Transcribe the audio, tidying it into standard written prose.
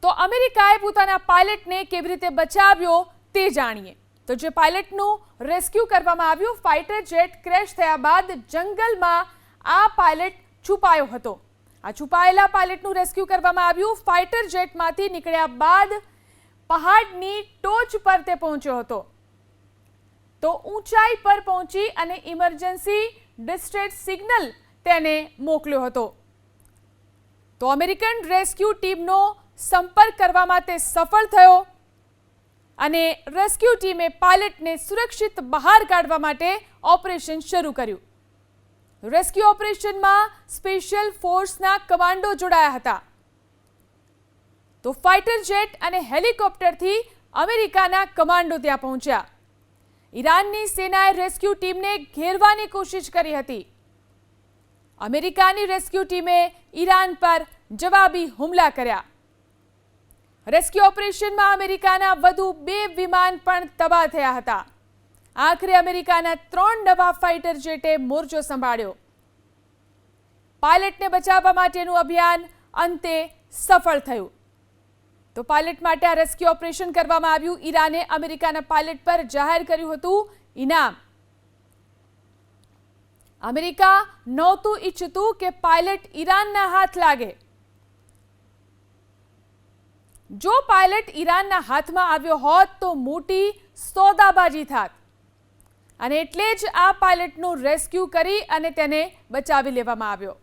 તો અમેરિકાએ પોતાના પાયલટને કેવી રીતે બચાવ્યો તે જાણીએ. તો જે પાયલટનું રેસ્ક્યુ કરવામાં આવ્યું, ફાઇટર જેટ ક્રેશ થયા બાદ જંગલમાં આ પાયલટ છુપાયો હતો. આ છુપાયેલા પાયલટનું રેસ્ક્યુ કરવામાં આવ્યું. ફાઇટર જેટમાંથી નીકળ્યા બાદ પહાડની ટોચ પર તે પહોંચ્યો હતો. તો ઊંચાઈ પર પહોંચી અને ઇમરજન્સી ડિસ્ટ્રેસ સિગ્નલ તેને મોકલ્યો હતો. તો અમેરિકન રેસ્ક્યુ ટીમનો સંપર્ક કરવામાં તે સફળ થયો અને રેસ્ક્યુ ટીમે પાયલટને સુરક્ષિત બહાર કાઢવા માટે ઓપરેશન શરૂ કર્યું. રેસ્ક્યુ ઓપરેશનમાં સ્પેશિયલ ફોર્સના કમાન્ડો જોડાયા હતા. તો ફાઇટર જેટ અને હેલિકોપ્ટરથી અમેરિકાના કમાન્ડો ત્યાં પહોંચ્યા. ઈરાનની સેનાએ રેસ્ક્યુ ટીમને ઘેરવાની કોશિશ કરી હતી. અમેરિકાની રેસ્ક્યુ ટીમે ઈરાન પર જવાબી હુમલા કર્યા. રેસ્ક્યુ ઓપરેશનમાં અમેરિકાના વધુ 2 વિમાન પણ તબાહ થયા હતા. આખરે અમેરિકાના 3 નવા ફાઇટર જેટે મોરચો સંભાળ્યો. પાયલટને બચાવવા માટેનું અભિયાન અંતે સફળ થયું. તો પાયલટ માટે આ રેસ્ક્યુ ઓપરેશન કરવામાં આવ્યું. ઈરાને અમેરિકાના પાયલટ પર જાહેર કર્યું હતું ઇનામ. અમેરિકા નહોતું ઈચ્છતું કે પાયલટ ઈરાનના હાથ લાગે. જો પાયલટ ઈરાનના હાથમાં આવ્યો હોત તો મોટી સોદાબાજી થાત. અને એટલે જ આ પાયલટનું રેસ્ક્યુ કરી અને તેને બચાવી લેવામાં આવ્યો.